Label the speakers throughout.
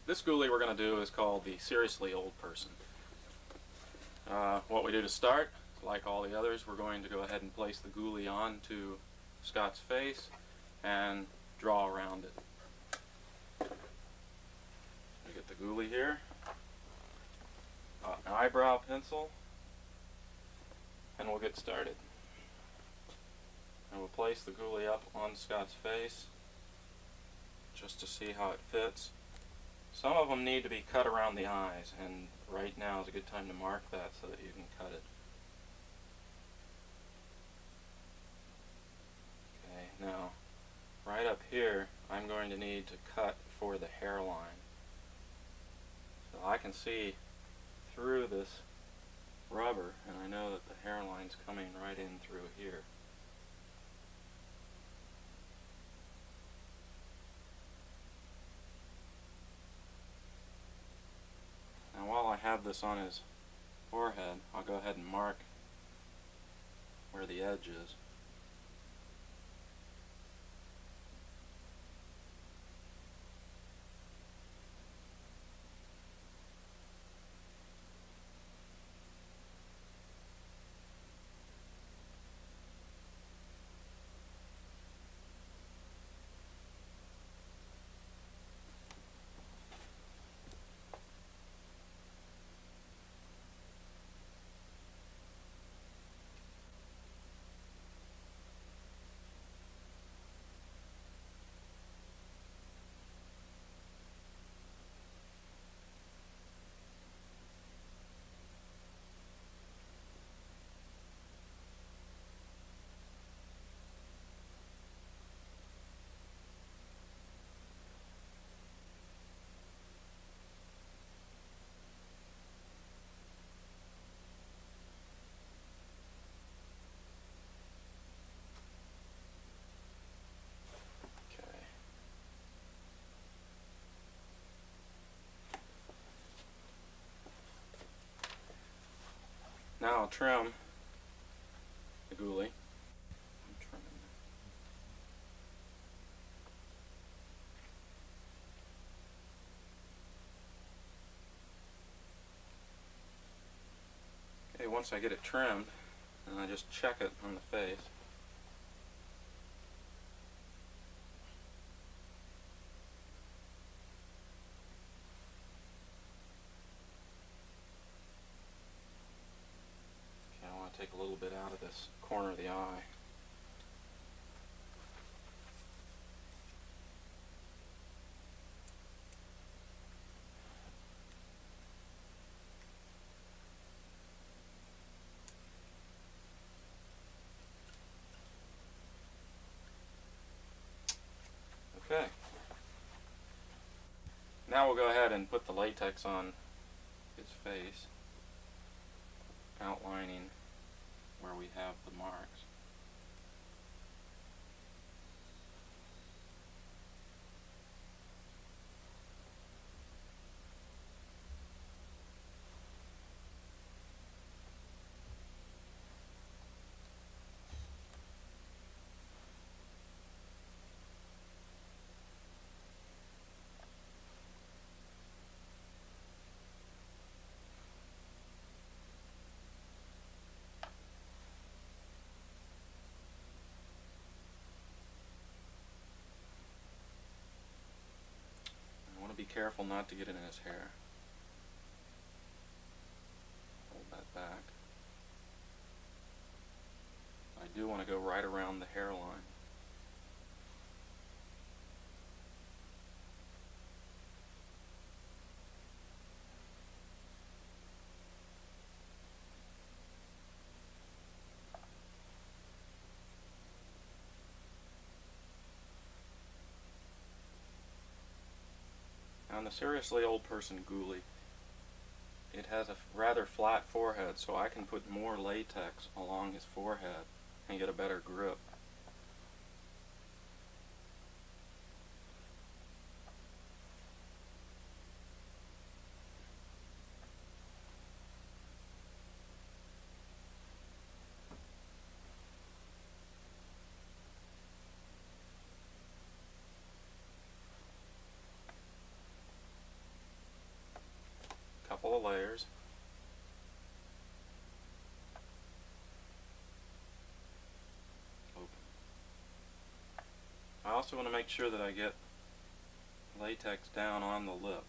Speaker 1: This ghoulie we're going to do is called the Seriously Old Person. What we do to start, like all the others, we're going to go ahead and place the ghoulie onto Scott's face and draw around it. We get the ghoulie here, an eyebrow pencil, and we'll get started. And we'll place the ghoulie up on Scott's face just to see how it fits. Some of them need to be cut around the eyes, and right now is a good time to mark that so that you can cut it. Okay, now right up here I'm going to need to cut for the hairline. So I can see through this rubber, and I know that the hairline's coming right in through here. Now while I have this on his forehead, I'll go ahead and mark where the edge is. Okay. Now I'll trim the ghoulie. I'm trimming. Okay, once I get it trimmed, then I just check it on the face. Okay, I want to take a little bit out of this corner of the eye. Okay. Now we'll go ahead and put the latex on his face, outlining where we have the marks. I want to be careful not to get it in his hair. Hold that back. I do want to go right around the hairline. Now on the Seriously Old Person ghoulie, it has a rather flat forehead, so I can put more latex along his forehead and get a better grip. couple of layers. Open. I also want to make sure that I get latex down on the lip.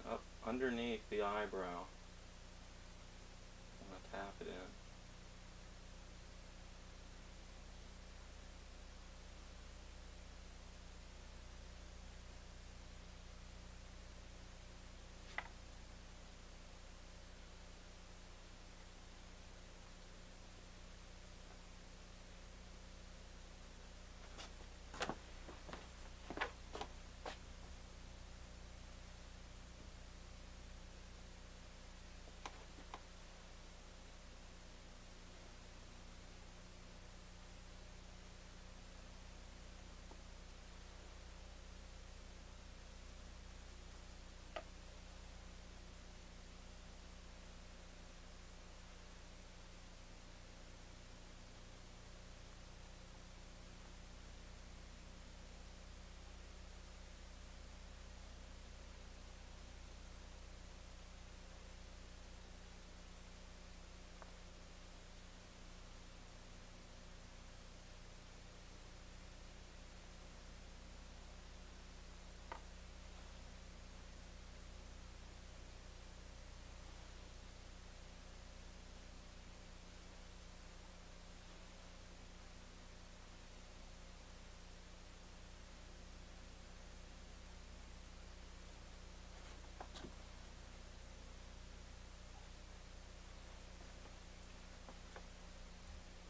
Speaker 1: Up underneath the eyebrow, I'm going to tap it in.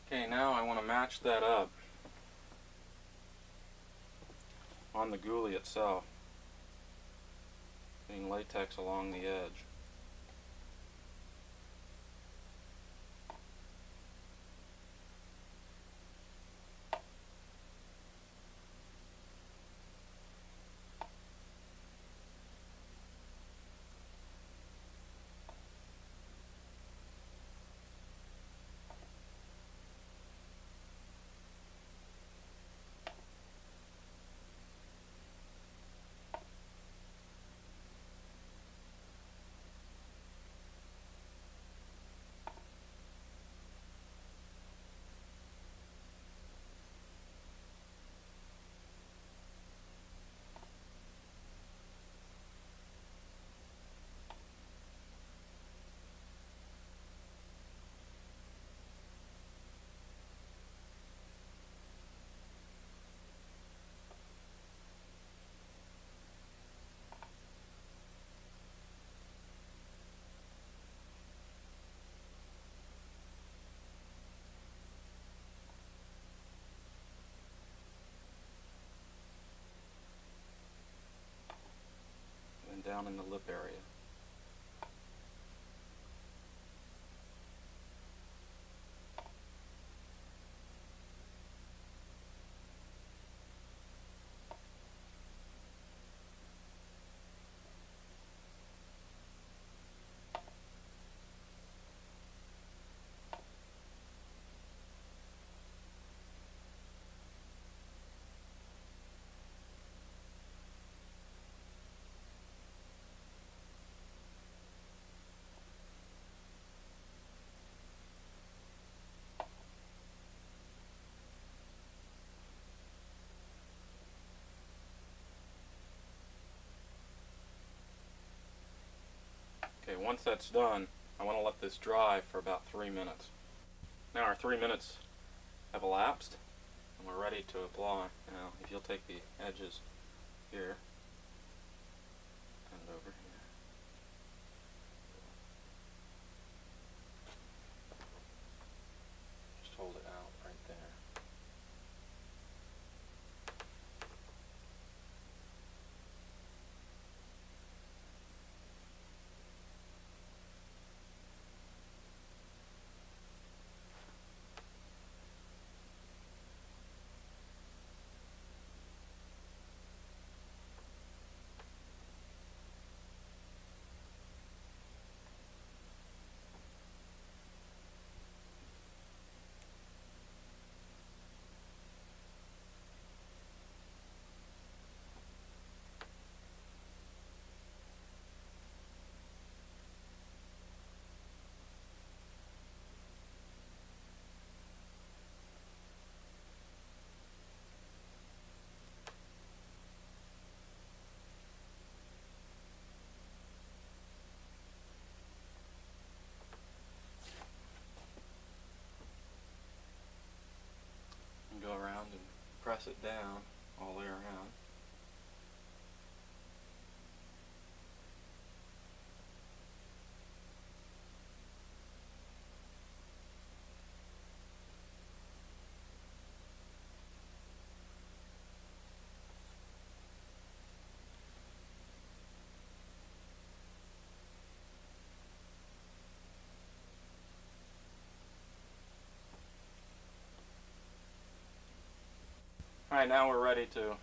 Speaker 1: Okay, now I want to match that up on the Ghoulie itself, putting latex along the edge. once that's done, I want to let this dry for about 3 minutes. Now our 3 minutes have elapsed, and we're ready to apply. Now, if you'll take the edges here and over here. Just hold it out right there. Go around and press it down all the way around. Alright, now we're ready to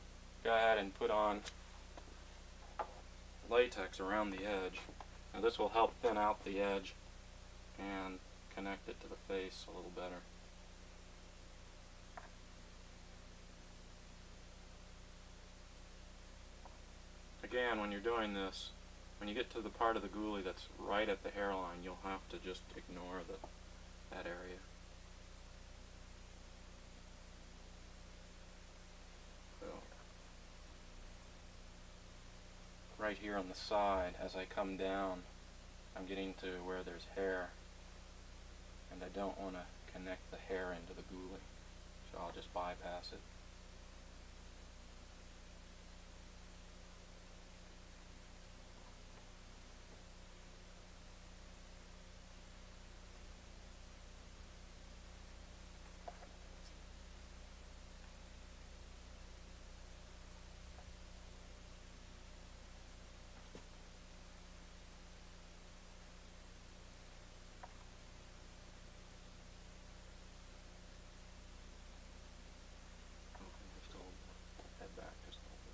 Speaker 1: go ahead and put on latex around the edge. Now this will help thin out the edge and connect it to the face a little better. Again, when you're doing this, when you get to the part of the ghoulie that's right at the hairline, you'll have to just ignore that area. So, right here on the side, as I come down, I'm getting to where there's hair, and I don't want to connect the hair into the ghoulie, so I'll just bypass it. Just hold the head back just a little bit.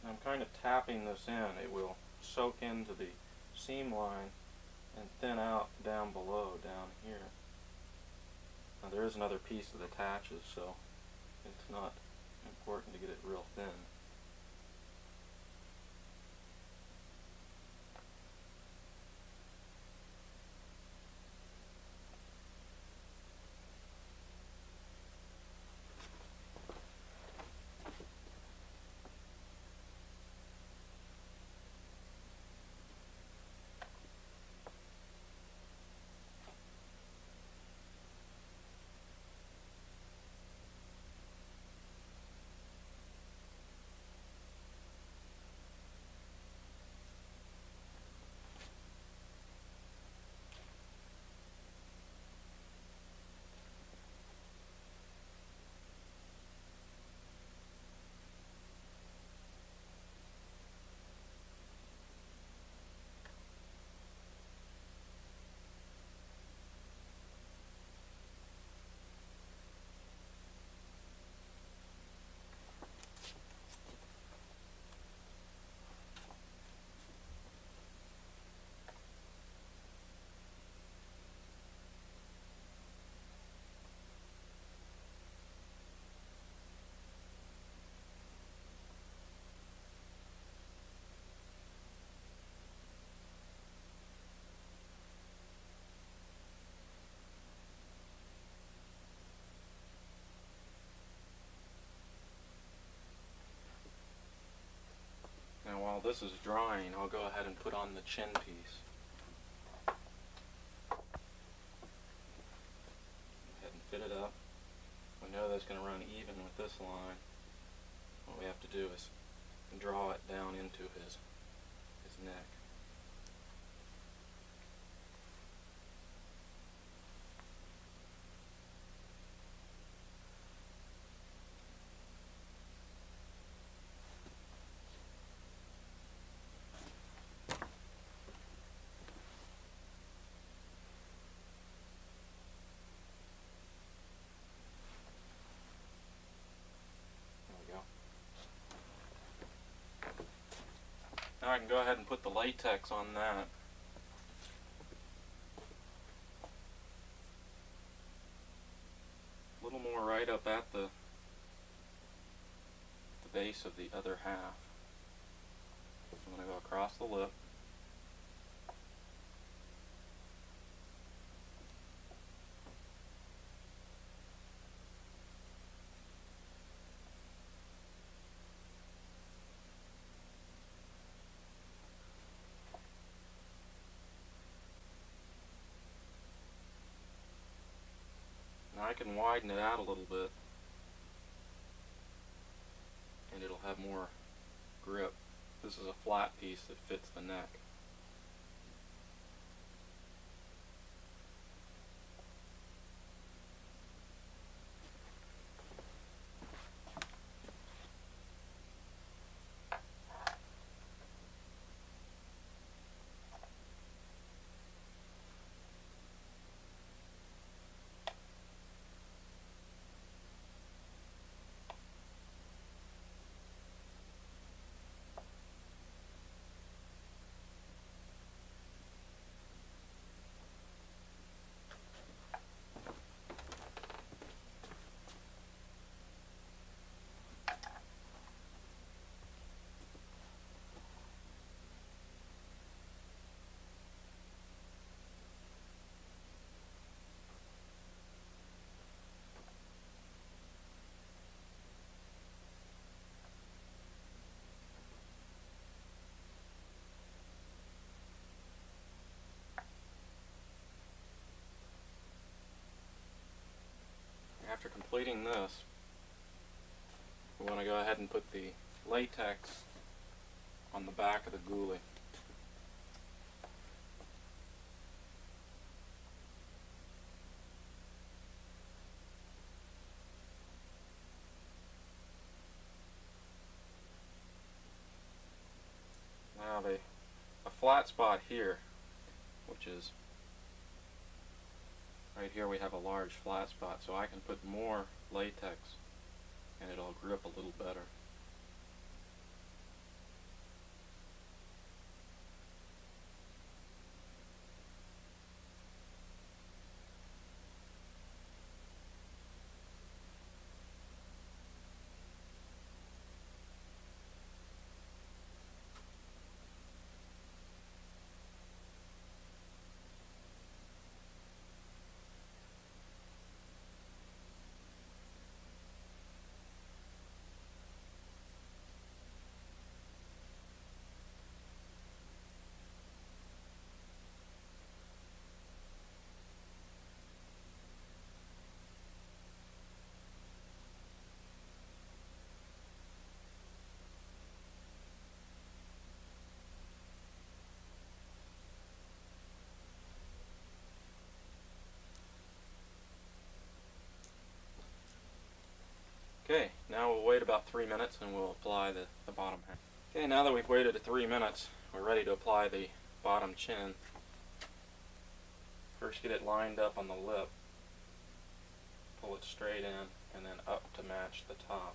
Speaker 1: I'm kind of tapping this in. It will soak into the seam line and thin out down below, down here. Now there is another piece that attaches, so it's not important to get it real thin. this is drying, I'll go ahead and put on the chin piece. Go ahead and fit it up. We know that's going to run even with this line. What we have to do is draw it down into his neck. Now I can go ahead and put the latex on that. A little more right up at the base of the other half. I'm going to go across the lip. Now I can widen it out a little bit, and it'll have more grip. This is a flat piece that fits the neck. After completing this, we want to go ahead and put the latex on the back of the ghoulie. Now a flat spot here, which is right here, we have a large flat spot, so I can put more latex and it'll grip a little better. Okay, now we'll wait about 3 minutes and we'll apply the bottom half. Okay, now that we've waited 3 minutes, we're ready to apply the bottom chin. First get it lined up on the lip, pull it straight in, and then up to match the top.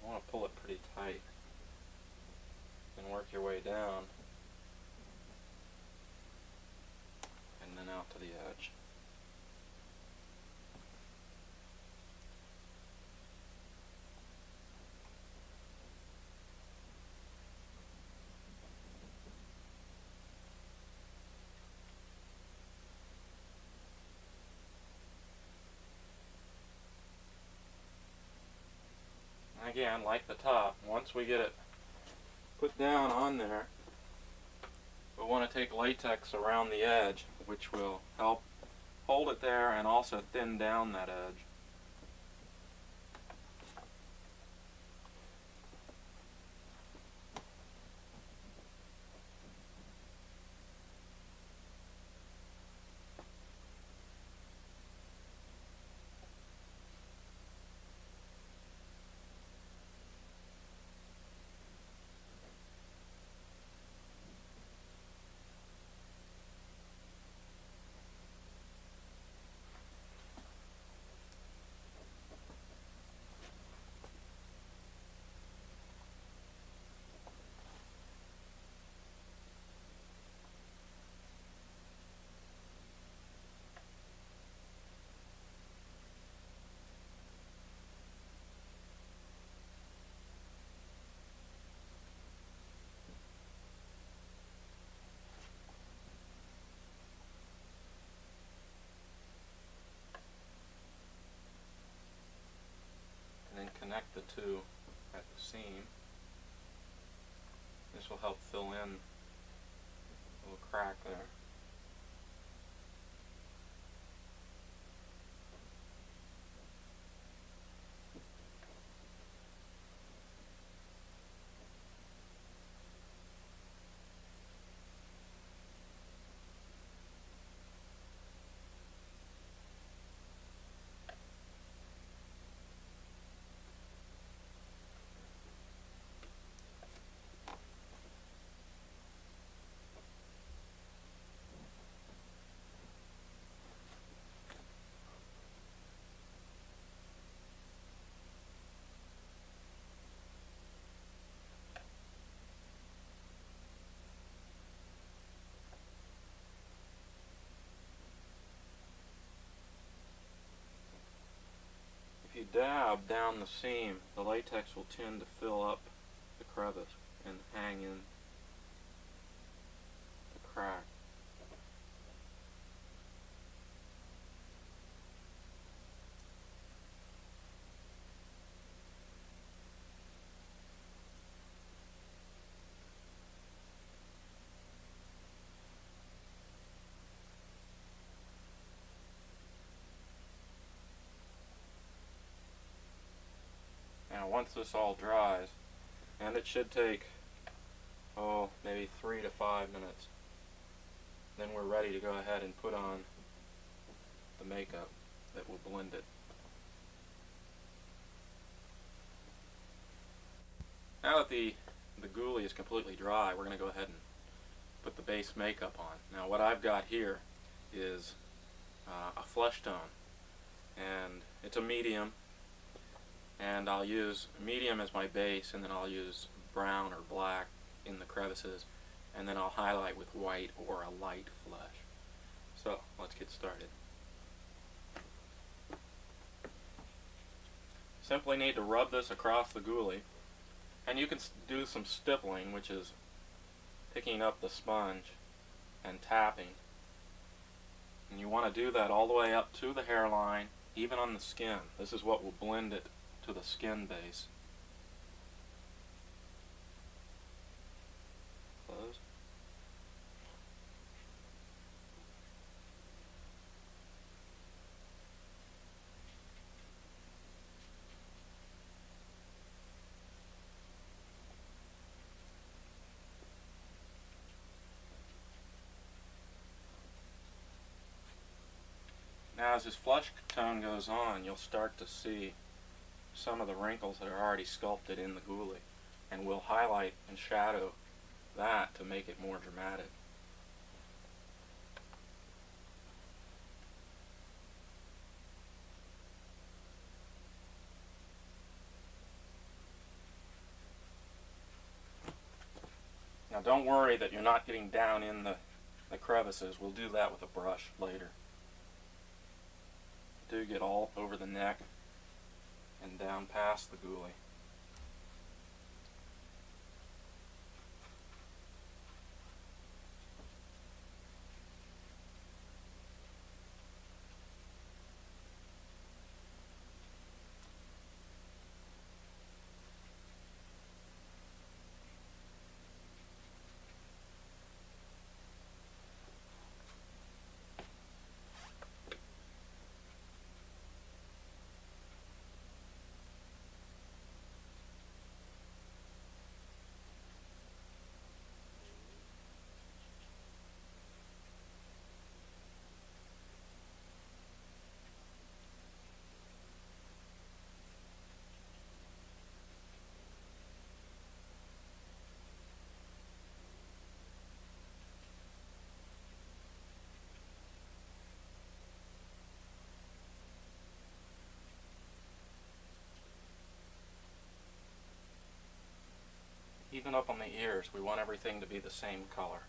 Speaker 1: You want to pull it pretty tight, then work your way down, and then out to the edge. again, like the top, once we get it put down on there, we want to take latex around the edge, which will help hold it there and also thin down that edge. And then connect the two at the seam. This will help fill in a little crack there. If you dab down the seam, the latex will tend to fill up the crevice and hang in the crack. Now once this all dries, and it should take, oh, maybe 3 to 5 minutes, then we're ready to go ahead and put on the makeup that will blend it. Now that the gooey is completely dry, we're going to go ahead and put the base makeup on. Now what I've got here is a flesh tone, and it's a medium, and I'll use medium as my base, and then I'll use brown or black in the crevices, and then I'll highlight with white or a light flesh. So let's get started. Simply need to rub this across the gooey, and you can do some stippling, which is picking up the sponge and tapping. And you want to do that all the way up to the hairline, even on the skin. This is what will blend it to the skin base. Close. Now as this flesh tone goes on, you'll start to see some of the wrinkles that are already sculpted in the gooey, and we'll highlight and shadow that to make it more dramatic. Now don't worry that you're not getting down in the crevices. We'll do that with a brush later. Do get all over the neck and down past the gooey. ears. We want everything to be the same color.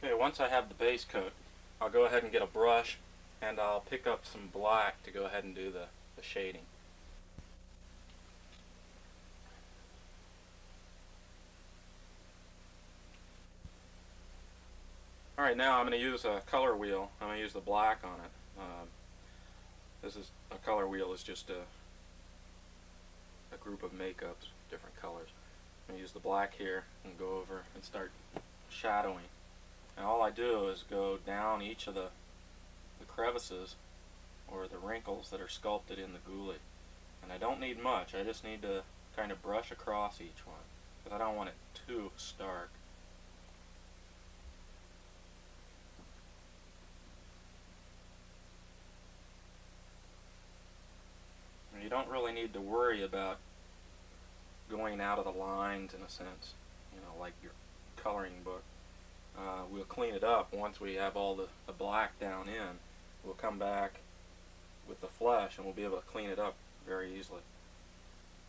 Speaker 1: Okay, once I have the base coat, I'll go ahead and get a brush and I'll pick up some black to go ahead and do the shading. Alright, now I'm going to use a color wheel. I'm going to use the black on it. This is a color wheel is just a group of makeups, different colors. I'm going to use the black here and go over and start shadowing. And all I do is go down each of the crevices or the wrinkles that are sculpted in the Ghoulie. And I don't need much, I just need to kind of brush across each one because I don't want it too stark. And you don't really need to worry about going out of the lines in a sense, you know, like your coloring book. We'll clean it up once we have all the black down in. We'll come back with the flesh and we'll be able to clean it up very easily.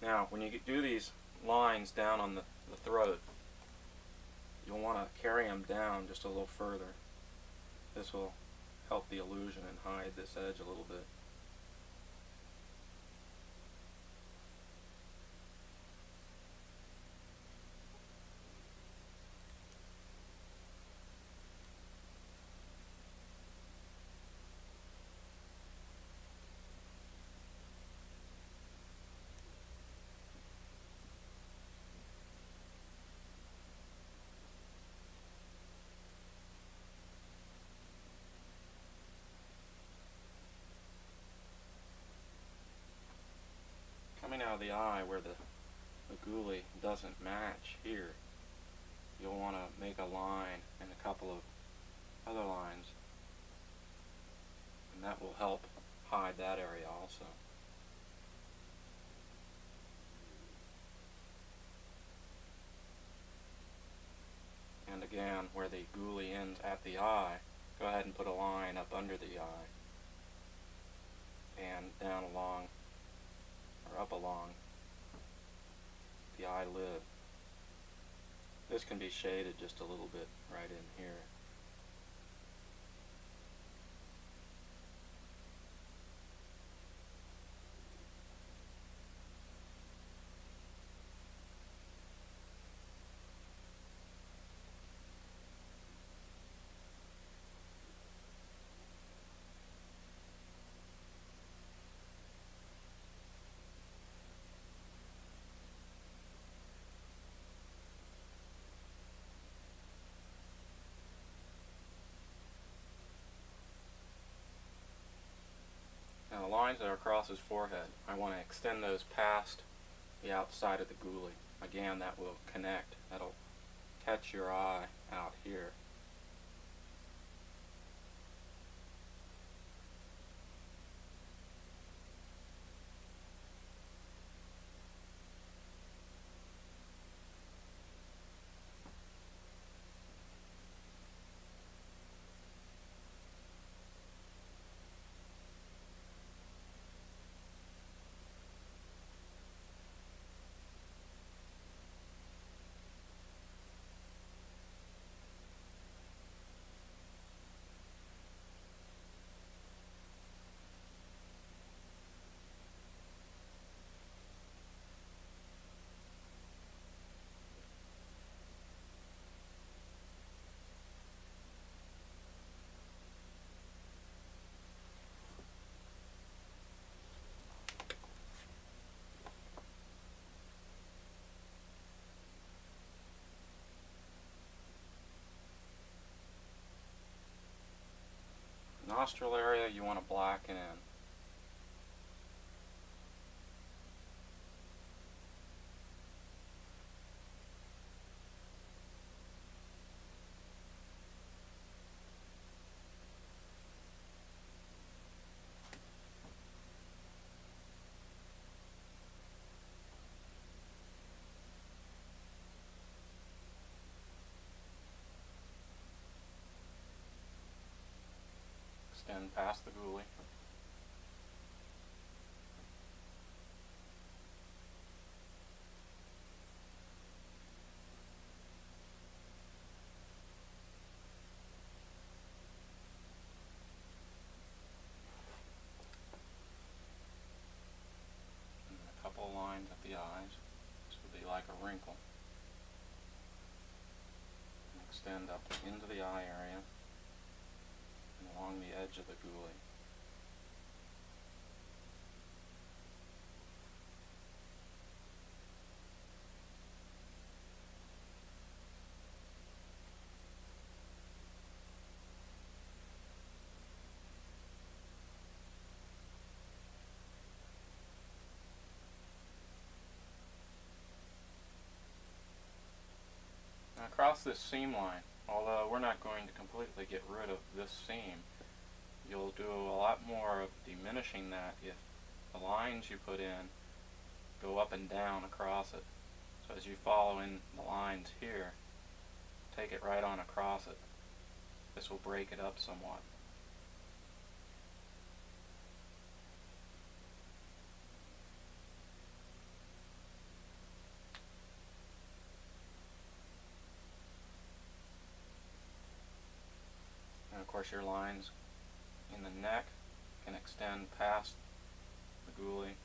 Speaker 1: Now, when you do these lines down on the throat, you'll want to carry them down just a little further. This will help the illusion and hide this edge a little bit. Coming out of the eye where the Ghoulie doesn't match here, you'll want to make a line and a couple of other lines, and that will help hide that area also. And again, where the Ghoulie ends at the eye, go ahead and put a line up under the eye and down along or up along the eyelid. This can be shaded just a little bit right in here. Now the lines that are across his forehead, I want to extend those past the outside of the Ghoulie. Again, that will connect. That'll catch your eye out here. Nostril area you want to blacken in. extend past the goulie. And a couple lines at the eyes. This would be like a wrinkle. And extend up into the eye area and along the edge of the goulie. Now across this seam line, although we're not going to completely get rid of this seam, you'll do a lot more of diminishing that if the lines you put in go up and down across it. So as you follow in the lines here, take it right on across it. This will break it up somewhat. And of course your lines in the neck can extend past the goulie.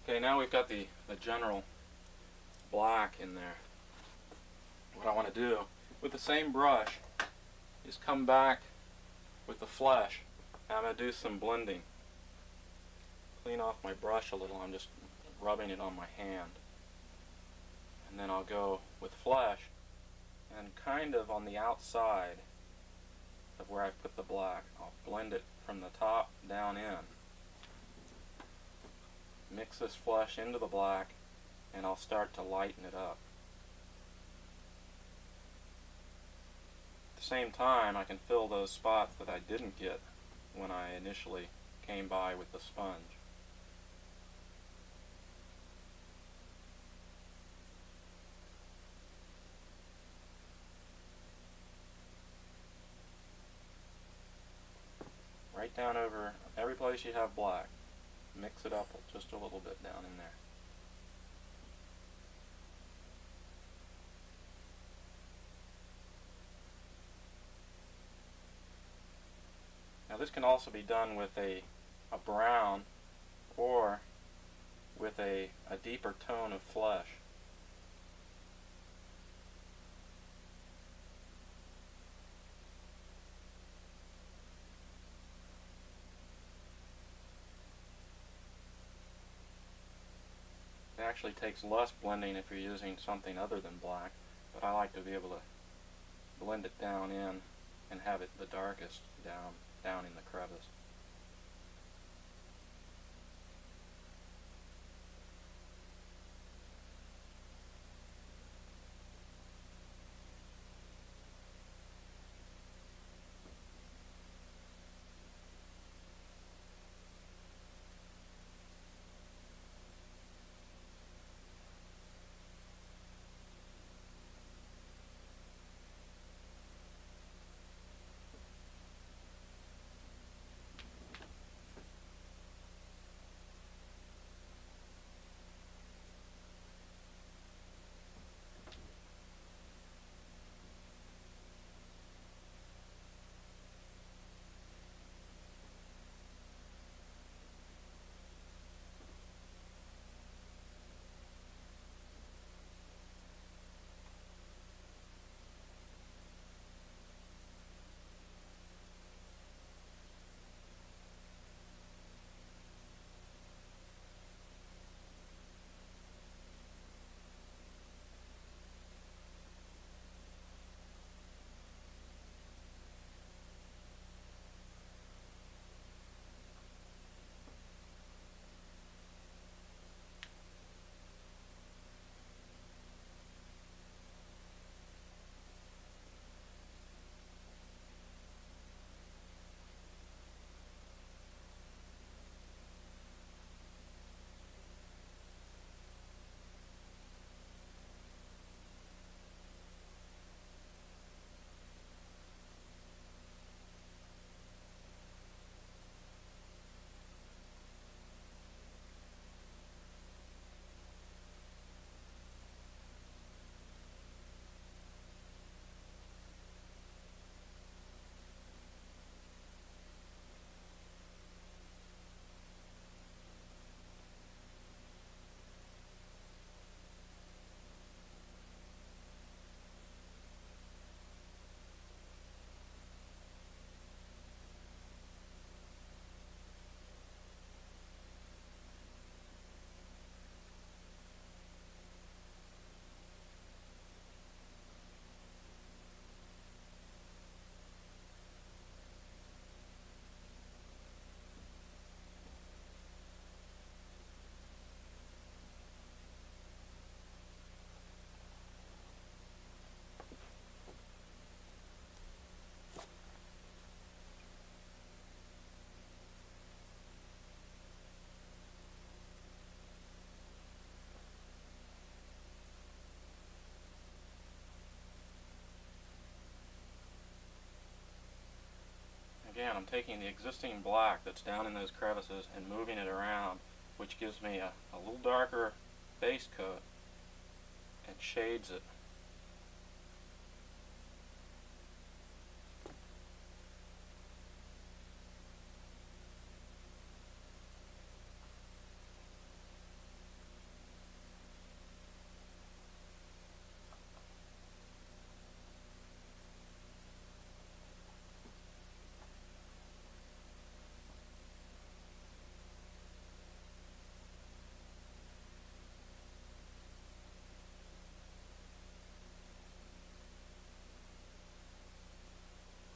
Speaker 1: Okay, now we've got the general black in there. What I want to do with the same brush is come back with the flesh. I'm going to do some blending. Clean off my brush a little. I'm just rubbing it on my hand. And then I'll go with flesh and kind of on the outside of where I've put the black. I'll blend it from the top down in. Mix this flesh into the black and I'll start to lighten it up. At the same time, I can fill those spots that I didn't get when I initially came by with the sponge. Right down over every place you have black. Mix it up just a little bit down in there. Now this can also be done with a brown or with a deeper tone of flesh. It actually takes less blending if you're using something other than black, but I like to be able to blend it down in and have it the darkest down in the crevice. I'm taking the existing black that's down in those crevices and moving it around, which gives me a little darker base coat and shades it.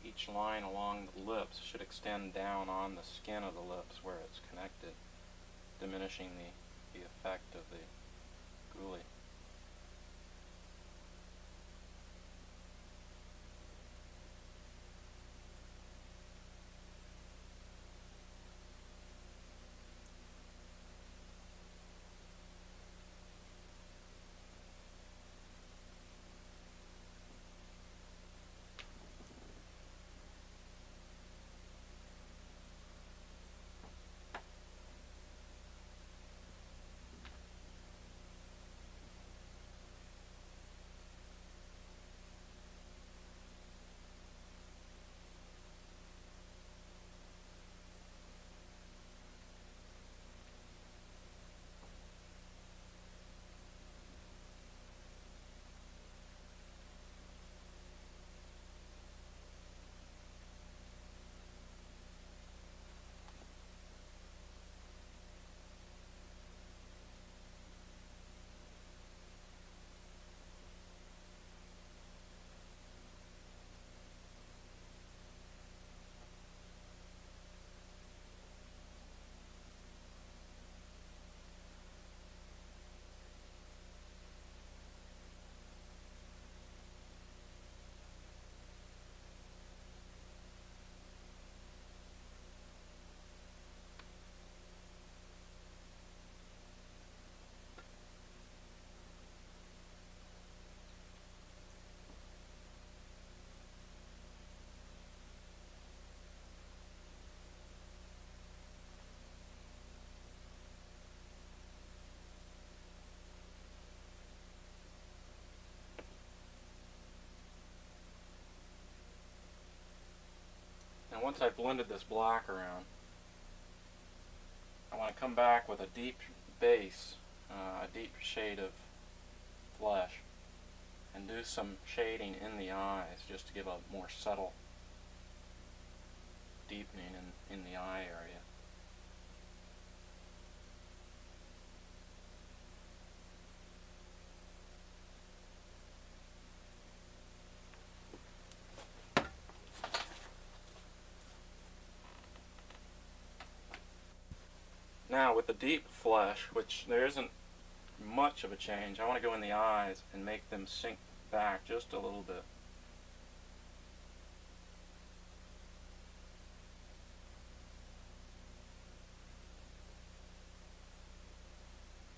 Speaker 1: Each line along the lips should extend down on the skin of the lips where it's connected, diminishing the effect of the gooey. Now once I've blended this black around, I want to come back with a deep base, a deep shade of flesh, and do some shading in the eyes just to give a more subtle deepening in the eye area. Now with the deep flesh, which there isn't much of a change, I want to go in the eyes and make them sink back just a little bit.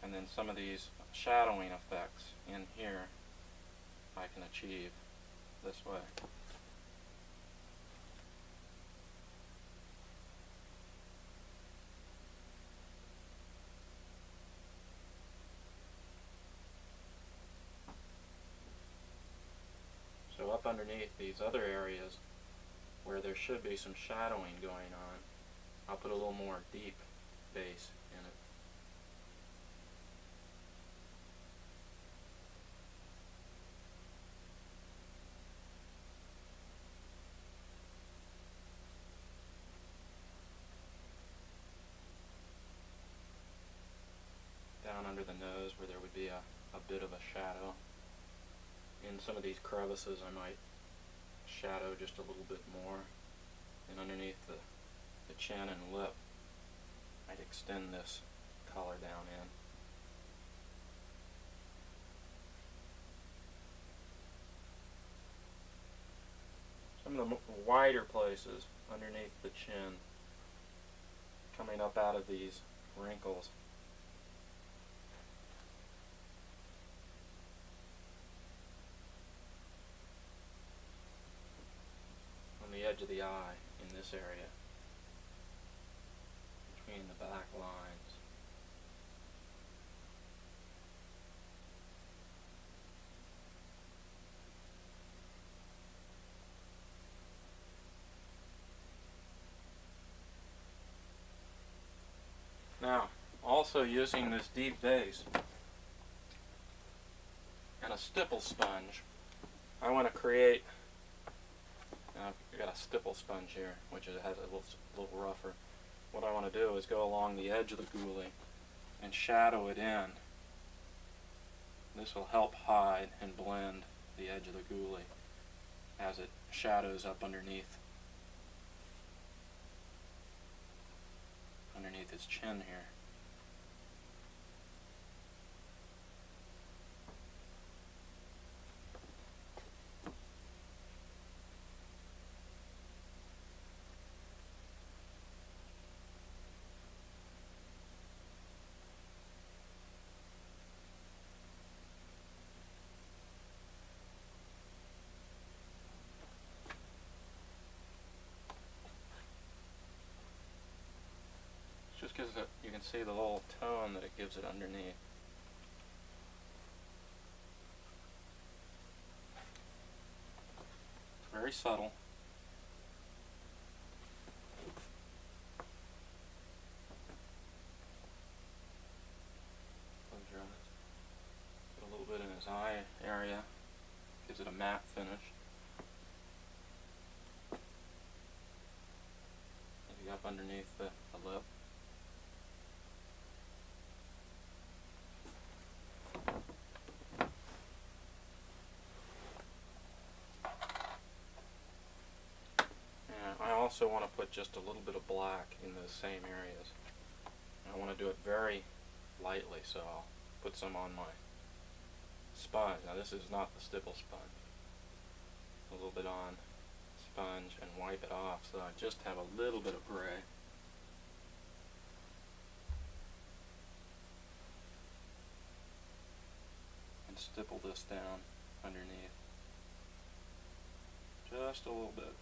Speaker 1: And then some of these shadowing effects in here I can achieve this way. So up underneath these other areas where there should be some shadowing going on, I'll put a little more deep base in it. Down under the nose where there would be a bit of a shadow. In some of these crevices I might shadow just a little bit more, and underneath the chin and lip I'd extend this color down in. Some of the wider places underneath the chin, coming up out of these wrinkles. On the edge of the eye in this area. also using this deep base and a stipple sponge. I want to create, I've got a stipple sponge here, which has a little rougher. What I want to do is go along the edge of the goulie and shadow it in. This will help hide and blend the edge of the goulie as it shadows up underneath his chin here. Just because you can see the little tone that it gives it underneath. It's very subtle. Close your eyes. Put a little bit in his eye area. Gives it a matte finish. Maybe up underneath the lip. I also want to put just a little bit of black in those same areas. I want to do it very lightly, so I'll put some on my sponge. Now this is not the stipple sponge. A little bit on sponge and wipe it off so I just have a little bit of gray. And stipple this down underneath. Just a little bit.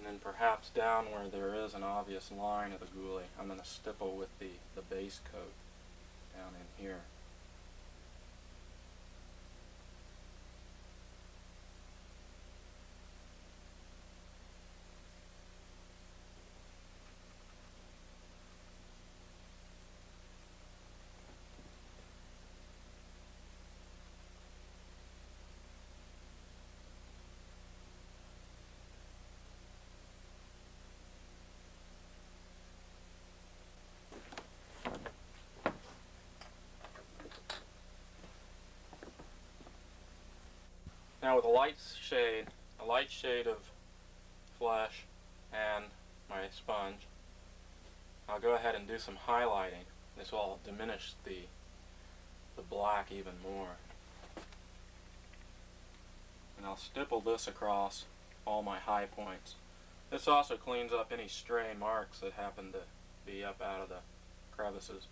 Speaker 1: And perhaps down where there is an obvious line of the goulie, I'm going to stipple with the base coat down in here. Now with a light shade of flesh and my sponge, I'll go ahead and do some highlighting. This will diminish the black even more. And I'll stipple this across all my high points. This also cleans up any stray marks that happen to be up out of the crevices.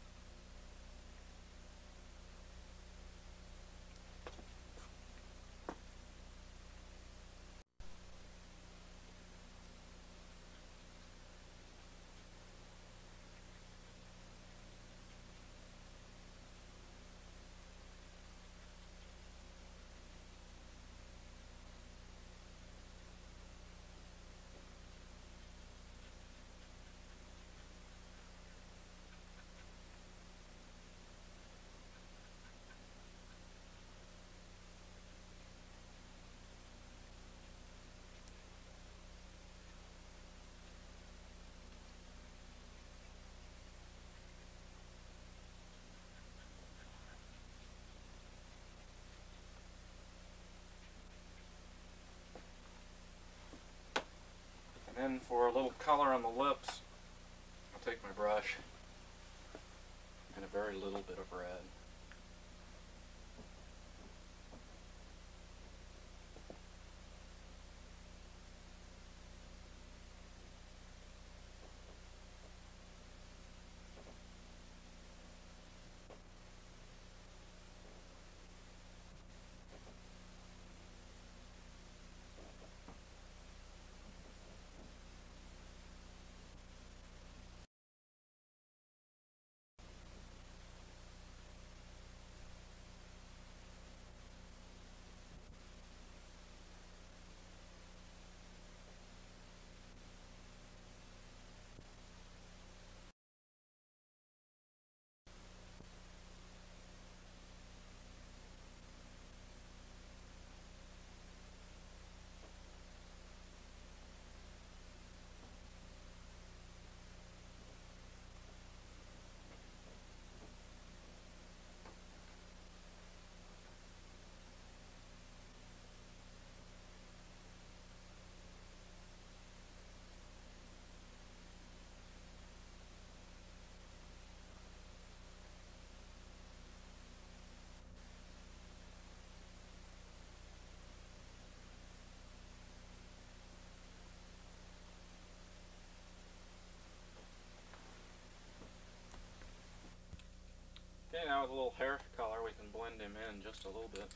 Speaker 1: And then for a little color on the lips, I'll take my brush and a very little bit of red. hair color, we can blend him in just a little bit.